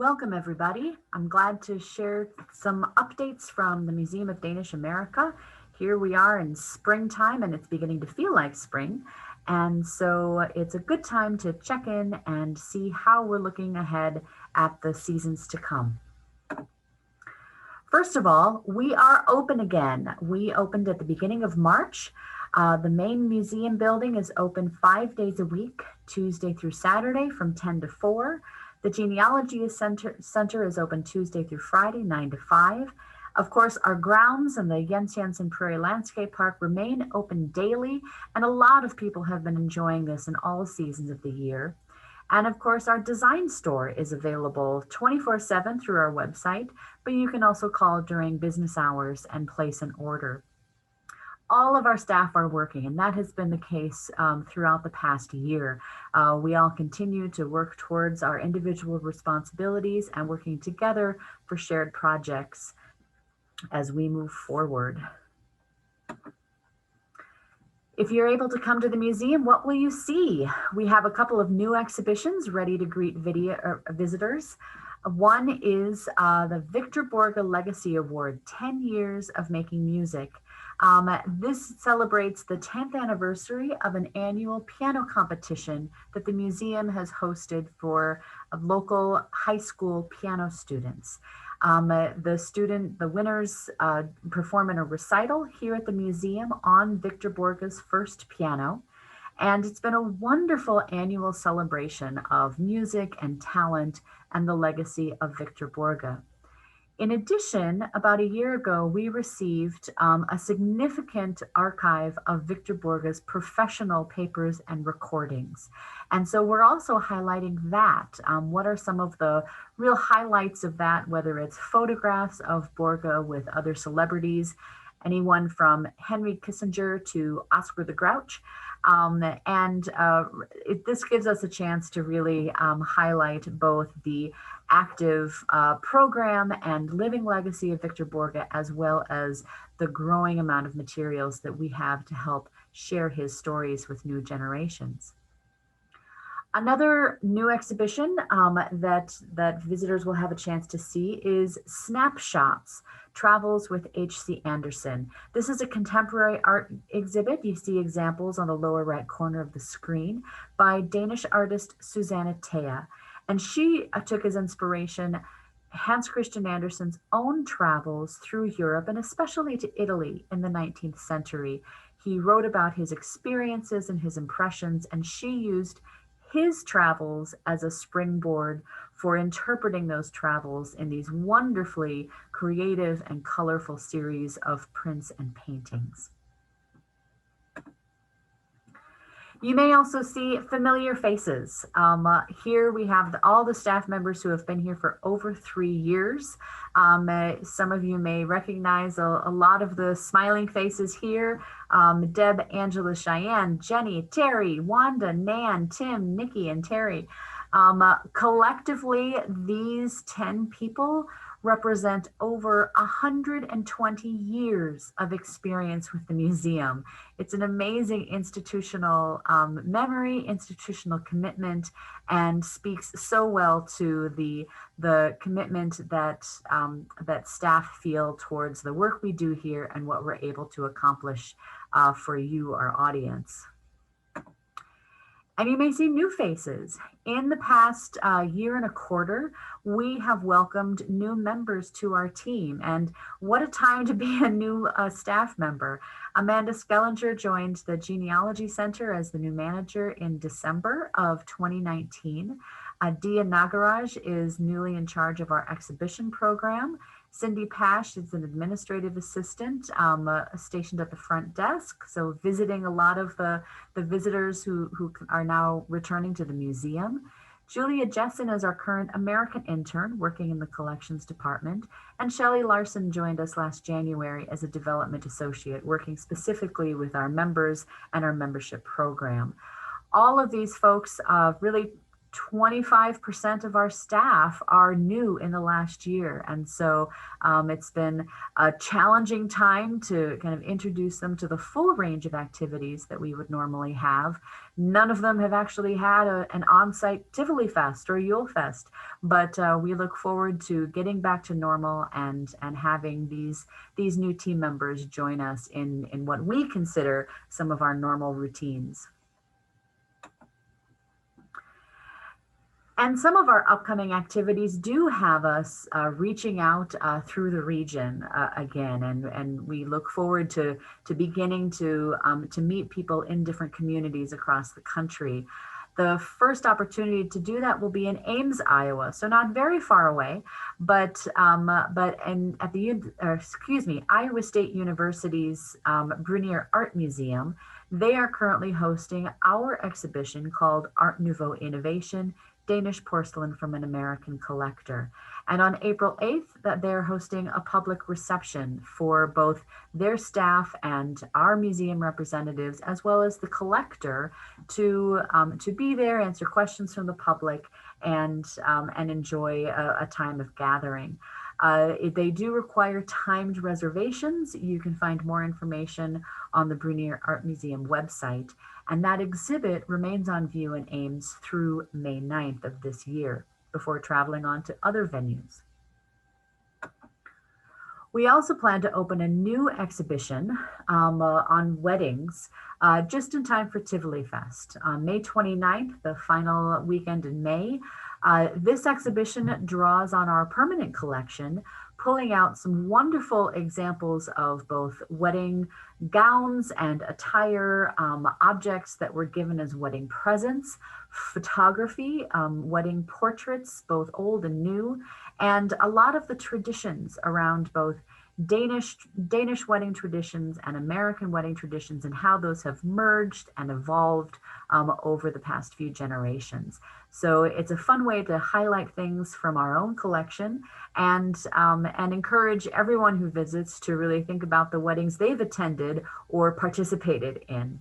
Welcome, everybody. I'm glad to share some updates from the Museum of Danish America. Here we are in springtime, and it's beginning to feel like spring. And so it's a good time to check in and see how we're looking ahead at the seasons to come. First of all, we are open again. We opened at the beginning of March. The main museum building is open 5 days a week, Tuesday through Saturday from 10 to 4. The Genealogy Center is open Tuesday through Friday, 9 to 5. Of course, our grounds and the Jens Jensen Prairie Landscape Park remain open daily, and a lot of people have been enjoying this in all seasons of the year. And of course, our design store is available 24/7 through our website, but you can also call during business hours and place an order. All of our staff are working, and that has been the case throughout the past year. We all continue to work towards our individual responsibilities and working together for shared projects as we move forward. If you're able to come to the museum, what will you see? We have a couple of new exhibitions ready to greet visitors. One is the Victor Borge Legacy Award, 10 Years of Making Music. This celebrates the 10th anniversary of an annual piano competition that the museum has hosted for local high school piano students. The winners perform in a recital here at the museum on Victor Borge's first piano. And it's been a wonderful annual celebration of music and talent and the legacy of Victor Borge. In addition, about a year ago, we received a significant archive of Victor Borge's professional papers and recordings. And so we're also highlighting that. What are some of the real highlights of that, whether it's photographs of Borge with other celebrities, anyone from Henry Kissinger to Oscar the Grouch. This gives us a chance to really highlight both the active program and living legacy of Victor Borge, as well as the growing amount of materials that we have to help share his stories with new generations. Another new exhibition that visitors will have a chance to see is Snapshots, Travels with H.C. Andersen. This is a contemporary art exhibit. You see examples on the lower right corner of the screen by Danish artist Susanne Thea. And she took as inspiration Hans Christian Andersen's own travels through Europe and especially to Italy in the 19th century. He wrote about his experiences and his impressions, and she used his travels as a springboard for interpreting those travels in these wonderfully creative and colorful series of prints and paintings. You may also see familiar faces. Here we have all the staff members who have been here for over 3 years. Some of you may recognize a lot of the smiling faces here. Deb, Angela, Cheyenne, Jenny, Terry, Wanda, Nan, Tim, Nikki, and Terry. Collectively, these 10 people represent over 120 years of experience with the museum. It's an amazing institutional memory, institutional commitment, and speaks so well to the commitment that staff feel towards the work we do here and what we're able to accomplish for you, our audience. And you may see new faces. In the past year and a quarter, we have welcomed new members to our team. And what a time to be a new staff member. Amanda Skellinger joined the Genealogy Center as the new manager in December of 2019. Dia Nagaraj is newly in charge of our exhibition program. Cindy Pash is an administrative assistant stationed at the front desk, so visiting a lot of the visitors who are now returning to the museum. Julia Jessen is our current American intern working in the collections department, and Shelley Larson joined us last January as a development associate working specifically with our members and our membership program. All of these folks really 25% of our staff are new in the last year. And so it's been a challenging time to kind of introduce them to the full range of activities that we would normally have. None of them have actually had an on-site Tivoli Fest or Yule Fest, but we look forward to getting back to normal and having these new team members join us in what we consider some of our normal routines. And some of our upcoming activities do have us reaching out through the region again, and we look forward to beginning to meet people in different communities across the country. The first opportunity to do that will be in Ames, Iowa, so not very far away, but at the Iowa State University's Brunier Art Museum. They are currently hosting our exhibition called Art Nouveau Innovation: Danish Porcelain from an American Collector. And on April 8th, that they're hosting a public reception for both their staff and our museum representatives, as well as the collector, to be there, answer questions from the public, and enjoy a time of gathering. They do require timed reservations. You can find more information on the Brunier Art Museum website. And that exhibit remains on view in Ames through May 9th of this year, before traveling on to other venues. We also plan to open a new exhibition on weddings just in time for Tivoli Fest. On May 29th, the final weekend in May, this exhibition draws on our permanent collection, pulling out some wonderful examples of both wedding gowns and attire, objects that were given as wedding presents, photography, wedding portraits, both old and new, and a lot of the traditions around both Danish wedding traditions and American wedding traditions, and how those have merged and evolved over the past few generations. So it's a fun way to highlight things from our own collection and encourage everyone who visits to really think about the weddings they've attended or participated in.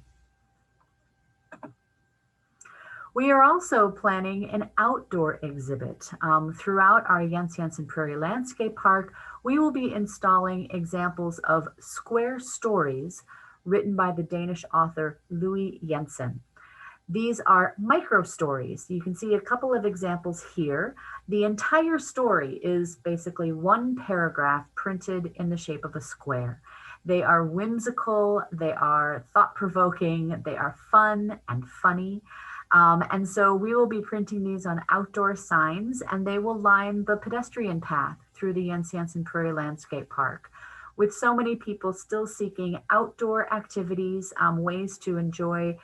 We are also planning an outdoor exhibit. Throughout our Jens Jensen Prairie Landscape Park, we will be installing examples of square stories written by the Danish author Louis Jensen. These are micro stories. You can see a couple of examples here. The entire story is basically one paragraph printed in the shape of a square. They are whimsical, they are thought-provoking, they are fun and funny. And so we will be printing these on outdoor signs, and they will line the pedestrian path through the Jens Jensen Prairie Landscape Park. With so many people still seeking outdoor activities, ways to enjoy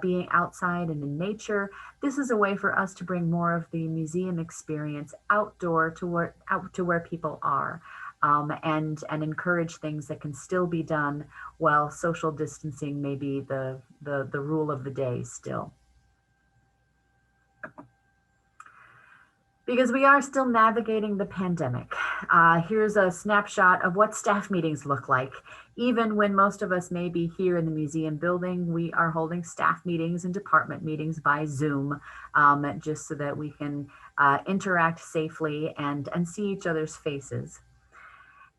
being outside and in nature, this is a way for us to bring more of the museum experience outdoor to where people are, and encourage things that can still be done while social distancing may be the rule of the day still. Because we are still navigating the pandemic. Here's a snapshot of what staff meetings look like. Even when most of us may be here in the museum building, we are holding staff meetings and department meetings by Zoom, just so that we can interact safely and see each other's faces.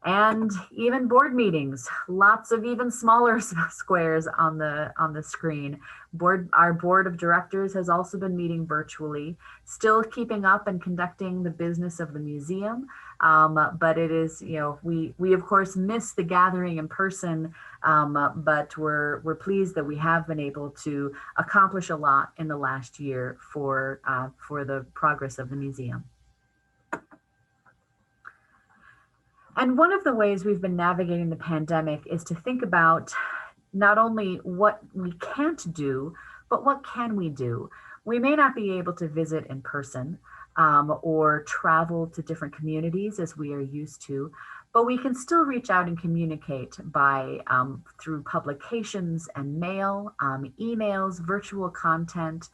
And even board meetings, lots of even smaller squares on the screen. Our board of directors has also been meeting virtually, still keeping up and conducting the business of the museum. But it is, we of course miss the gathering in person, but we're pleased that we have been able to accomplish a lot in the last year for the progress of the museum. And one of the ways we've been navigating the pandemic is to think about not only what we can't do, but what can we do? We may not be able to visit in person or travel to different communities as we are used to, but we can still reach out and communicate by through publications and mail, emails, virtual content,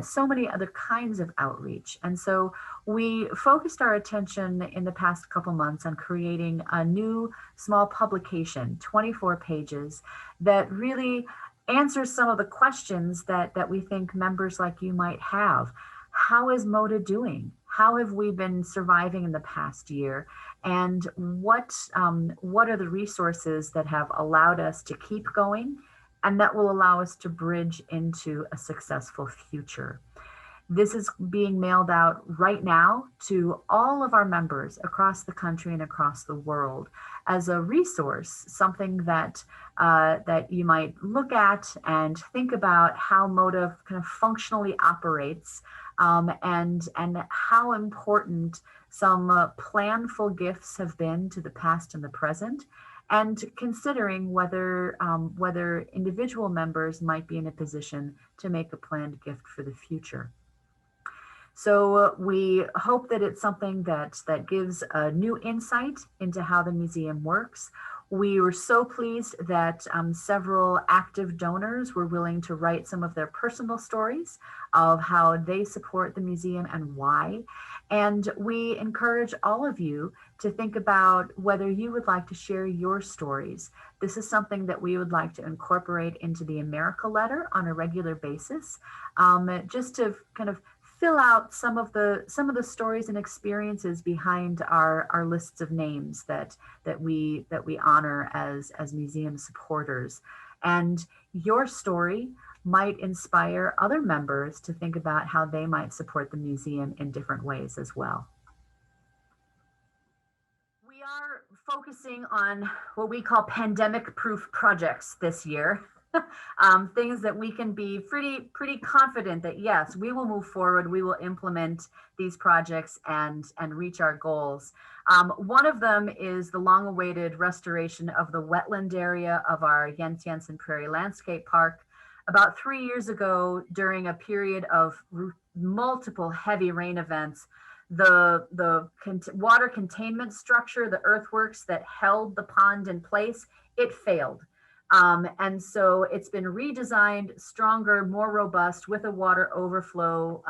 so many other kinds of outreach. And so we focused our attention in the past couple months on creating a new small publication, 24 pages, that really answers some of the questions that we think members like you might have. how is MoDA doing? How have we been surviving in the past year? And what are the resources that have allowed us to keep going and that will allow us to bridge into a successful future? This is being mailed out right now to all of our members across the country and across the world as a resource, something that that you might look at and think about how MoDA kind of functionally operates, and how important some planful gifts have been to the past and the present, and considering whether individual members might be in a position to make a planned gift for the future. So we hope that it's something that gives a new insight into how the museum works. We were so pleased that several active donors were willing to write some of their personal stories of how they support the museum and why. And we encourage all of you to think about whether you would like to share your stories. This is something that we would like to incorporate into the America Letter on a regular basis, just to kind of fill out some of the stories and experiences behind our lists of names that we honor as museum supporters. And your story might inspire other members to think about how they might support the museum in different ways as well. We are focusing on what we call pandemic-proof projects this year. Things that we can be pretty confident that, yes, we will move forward, we will implement these projects and reach our goals. One of them is the long-awaited restoration of the wetland area of our Jens Jensen Prairie Landscape Park. About 3 years ago, during a period of multiple heavy rain events, the water containment structure, the earthworks that held the pond in place, it failed. And so it's been redesigned, stronger, more robust with a water overflow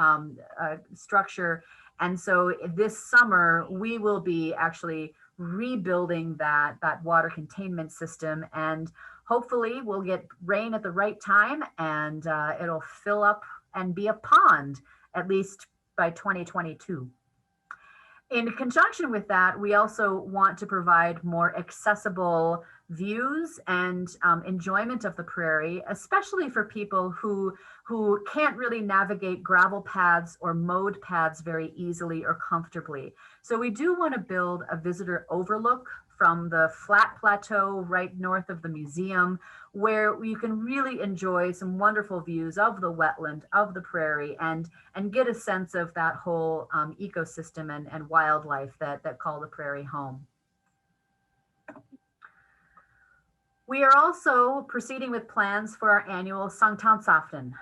structure. And so this summer, we will be actually rebuilding that water containment system. And hopefully we'll get rain at the right time and it'll fill up and be a pond, at least by 2022. In conjunction with that, we also want to provide more accessible views and enjoyment of the prairie, especially for people who can't really navigate gravel paths or mowed paths very easily or comfortably. So we do want to build a visitor overlook from the flat plateau right north of the museum, where you can really enjoy some wonderful views of the wetland, of the prairie, and get a sense of that whole ecosystem and wildlife that call the prairie home. We are also proceeding with plans for our annual Sankthansaften,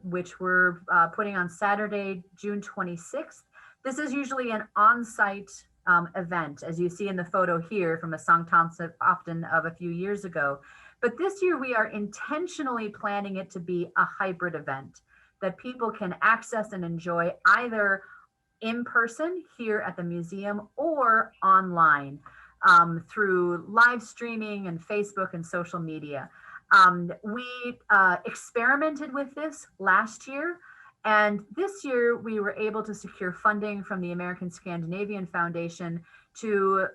which we're putting on Saturday, June 26th. This is usually an on-site event, as you see in the photo here from a Sankthansaften of a few years ago. But this year we are intentionally planning it to be a hybrid event that people can access and enjoy either in person here at the museum or online through live streaming and Facebook and social media. We experimented with this last year, and this year we were able to secure funding from the American Scandinavian Foundation to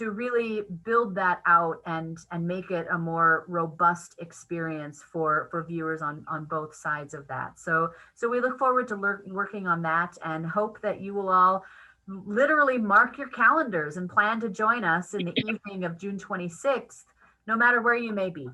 really build that out and make it a more robust experience for viewers on both sides of that. So we look forward to working on that and hope that you will all literally mark your calendars and plan to join us in the evening of June 26th, no matter where you may be.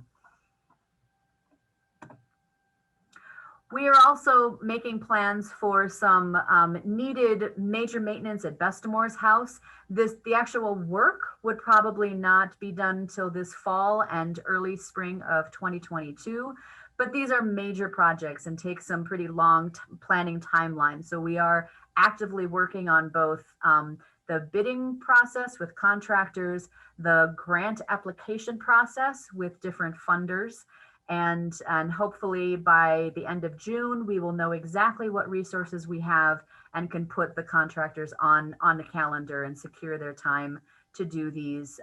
We are also making plans for some needed major maintenance at Bestamore's house. The actual work would probably not be done until this fall and early spring of 2022, but these are major projects and take some pretty long planning timelines. So we are actively working on both the bidding process with contractors, the grant application process with different funders, and hopefully by the end of June, we will know exactly what resources we have and can put the contractors on the calendar and secure their time to do these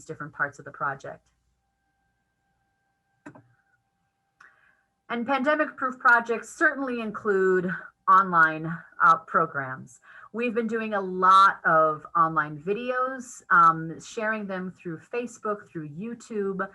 different parts of the project. And pandemic-proof projects certainly include online programs. We've been doing a lot of online videos, sharing them through Facebook, through YouTube,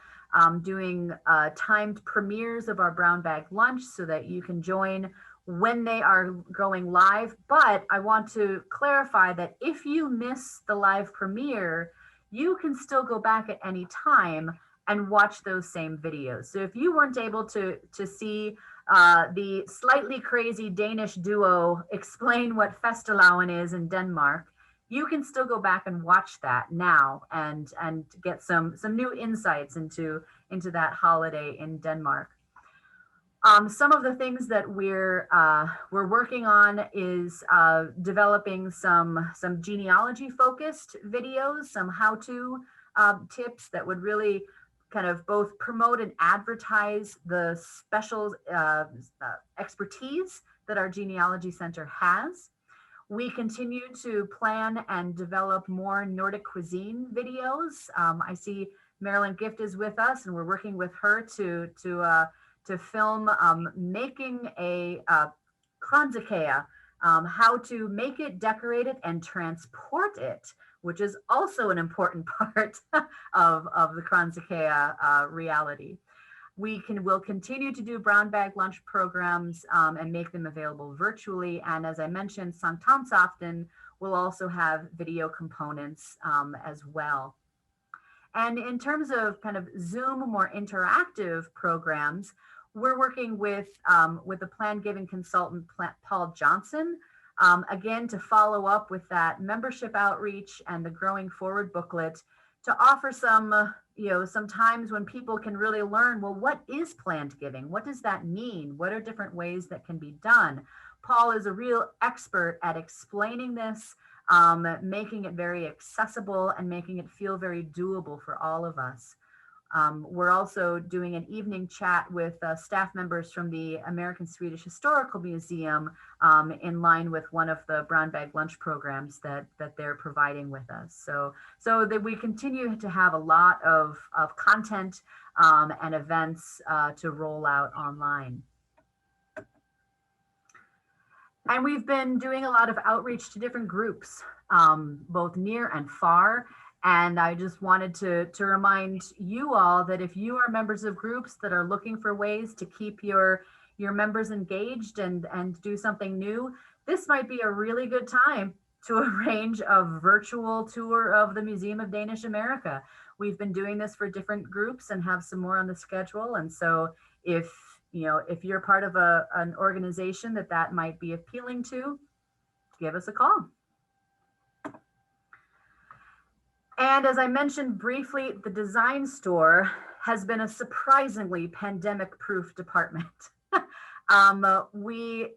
doing timed premieres of our brown bag lunch so that you can join when they are going live. But I want to clarify that if you miss the live premiere, you can still go back at any time and watch those same videos. So if you weren't able to see the slightly crazy Danish duo explain what Fastelavn is in Denmark, you can still go back and watch that now and get some new insights into that holiday in Denmark. Some of the things that we're working on is developing some genealogy focused videos, some how-to tips that would really kind of both promote and advertise the special expertise that our genealogy center has. We continue to plan and develop more Nordic cuisine videos. I see Marilyn Gift is with us, and we're working with her to film making a kransekage, how to make it, decorate it, and transport it, which is also an important part of the kransekage reality. We'll continue to do brown bag lunch programs and make them available virtually. And as I mentioned, Sankthansaften will also have video components as well. And in terms of kind of Zoom, more interactive programs, we're working with the plan giving consultant, Paul Johnson, again, to follow up with that membership outreach and the Growing Forward booklet to offer some, some times when people can really learn, well, what is planned giving? What does that mean? What are different ways that can be done? Paul is a real expert at explaining this, making it very accessible and making it feel very doable for all of us. We're also doing an evening chat with staff members from the American Swedish Historical Museum in line with one of the brown bag lunch programs that they're providing with us. So that we continue to have a lot of content and events to roll out online. And we've been doing a lot of outreach to different groups, both near and far. And I just wanted to remind you all that if you are members of groups that are looking for ways to keep your members engaged and do something new, this might be a really good time to arrange a virtual tour of the Museum of Danish America. We've been doing this for different groups and have some more on the schedule. And so if you're part of an organization that might be appealing to, give us a call. And as I mentioned briefly, the design store has been a surprisingly pandemic-proof department. We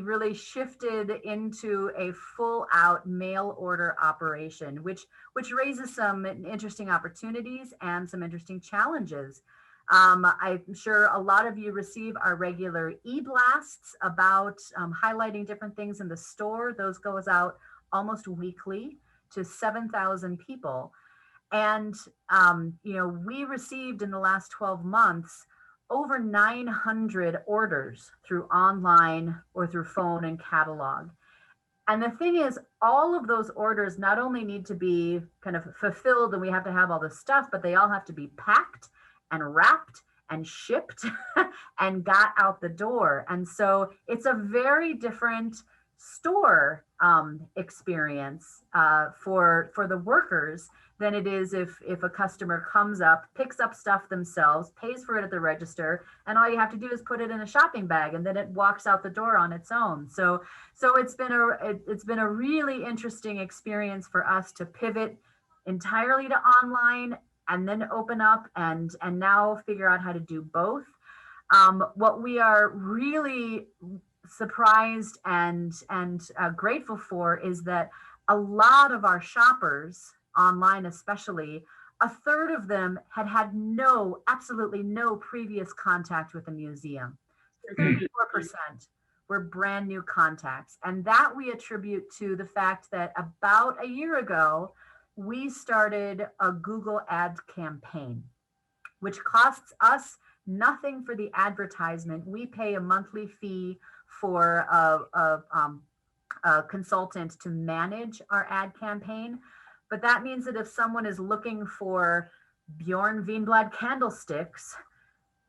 really shifted into a full-out mail order operation, which raises some interesting opportunities and some interesting challenges. I'm sure a lot of you receive our regular e-blasts about highlighting different things in the store. Those goes out almost weekly to 7,000 people. And, we received in the last 12 months over 900 orders through online or through phone and catalog. And the thing is, all of those orders not only need to be kind of fulfilled and we have to have all the stuff, but they all have to be packed and wrapped and shipped and got out the door. And so it's a very different store experience for the workers than it is if a customer comes up, picks up stuff themselves, pays for it at the register, and all you have to do is put it in a shopping bag and then it walks out the door on its own. So it's been a really interesting experience for us to pivot entirely to online and then open up and now figure out how to do both. What we are really surprised and grateful for is that a lot of our shoppers online, especially, a third of them had absolutely no previous contact with the museum. 34% were brand new contacts. And that we attribute to the fact that about a year ago, we started a Google ad campaign, which costs us nothing for the advertisement. We pay a monthly fee for a consultant to manage our ad campaign. But that means that if someone is looking for Bjorn Wienblad candlesticks,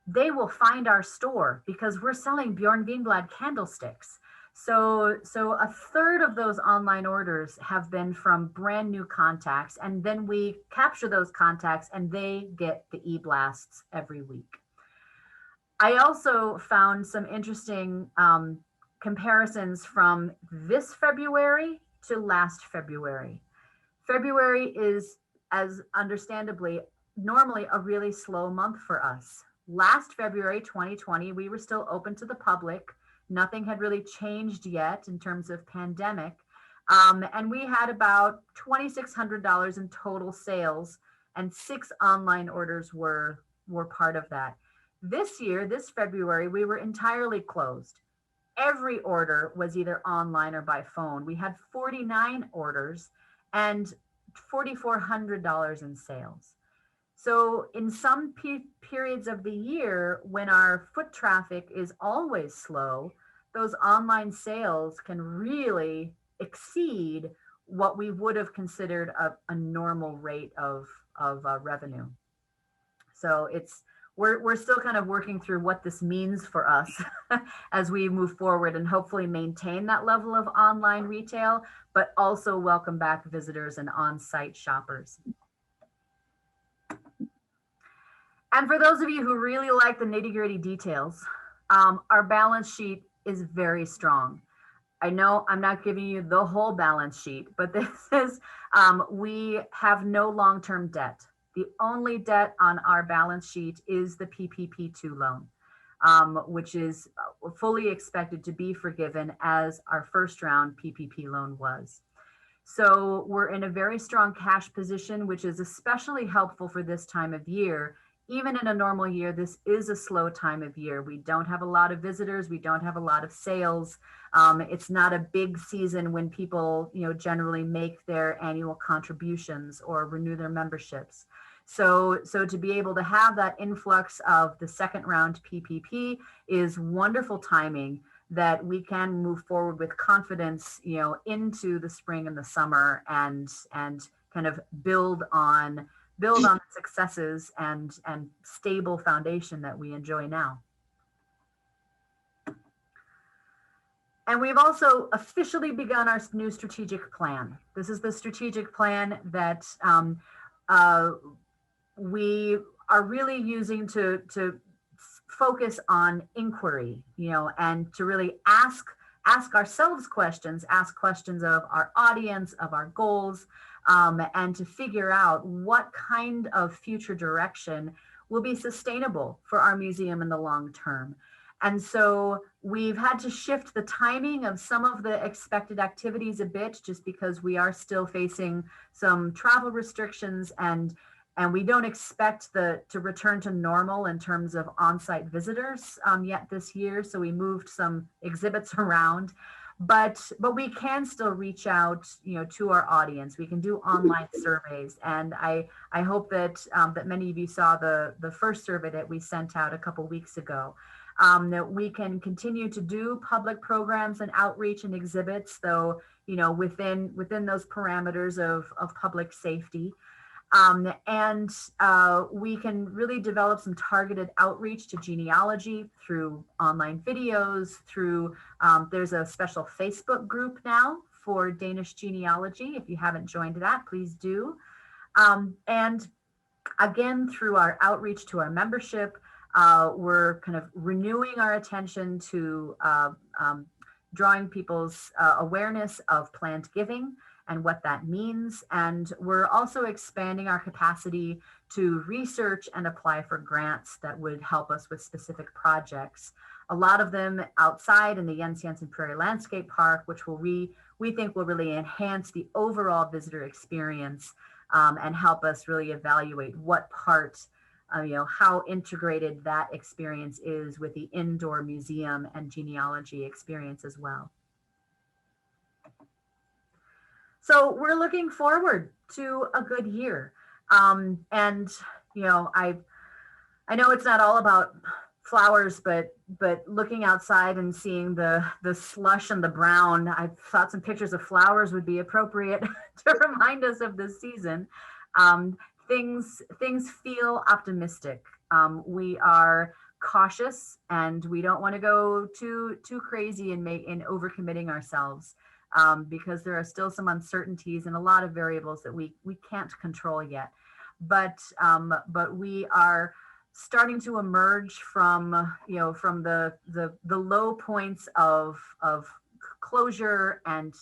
they will find our store because we're selling Bjorn Wienblad candlesticks. So a third of those online orders have been from brand new contacts, and then we capture those contacts and they get the e-blasts every week. I also found some interesting comparisons from this February to last February. February is, as understandably, normally a really slow month for us. Last February 2020, we were still open to the public. Nothing had really changed yet in terms of pandemic. And we had about $2,600 in total sales, and 6 online orders were part of that. This year, this February, we were entirely closed. Every order was either online or by phone. We had 49 orders and $4,400 in sales. So in some periods of the year, when our foot traffic is always slow, those online sales can really exceed what we would have considered a normal rate of revenue. So we're still kind of working through what this means for us as we move forward and hopefully maintain that level of online retail, but also welcome back visitors and on-site shoppers. And for those of you who really like the nitty-gritty details, our balance sheet is very strong. I know I'm not giving you the whole balance sheet, but this is, we have no long-term debt. The only debt on our balance sheet is the PPP2 loan, which is fully expected to be forgiven as our first round PPP loan was. So we're in a very strong cash position, which is especially helpful for this time of year. Even in a normal year, this is a slow time of year. We don't have a lot of visitors. We don't have a lot of sales. It's not a big season when people, generally make their annual contributions or renew their memberships. So to be able to have that influx of the second round PPP is wonderful timing that we can move forward with confidence, into the spring and the summer and kind of build on the successes and stable foundation that we enjoy now. And we've also officially begun our new strategic plan. This is the strategic plan that we are really using to focus on inquiry, and to really ask ourselves questions, ask questions of our audience, of our goals, and to figure out what kind of future direction will be sustainable for our museum in the long term. And so we've had to shift the timing of some of the expected activities a bit, just because we are still facing some travel restrictions and we don't expect to return to normal in terms of on-site visitors yet this year. So we moved some exhibits around, but we can still reach out, to our audience. We can do online surveys, and I hope that many of you saw the first survey that we sent out a couple weeks ago. That we can continue to do public programs and outreach and exhibits, though, within those parameters of public safety. And we can really develop some targeted outreach to genealogy through online videos, through, there's a special Facebook group now for Danish genealogy. If you haven't joined that, please do. And again, through our outreach to our membership, we're kind of renewing our attention to drawing people's awareness of planned giving and what that means. And we're also expanding our capacity to research and apply for grants that would help us with specific projects. A lot of them outside in the Jens Jensen Prairie Landscape Park, which we think will really enhance the overall visitor experience and help us really evaluate what part, how integrated that experience is with the indoor museum and genealogy experience as well. So we're looking forward to a good year. And, I know it's not all about flowers, but looking outside and seeing the slush and the brown, I thought some pictures of flowers would be appropriate to remind us of this season. Um, things feel optimistic. We are cautious, and we don't want to go too crazy and make in overcommitting ourselves, because there are still some uncertainties and a lot of variables that we can't control yet. But we are starting to emerge from, from the low points of closure and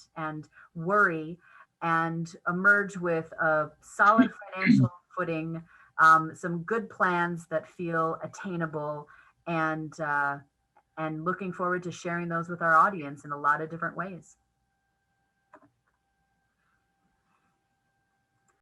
worry, and emerge with a solid financial footing, some good plans that feel attainable, and looking forward to sharing those with our audience in a lot of different ways.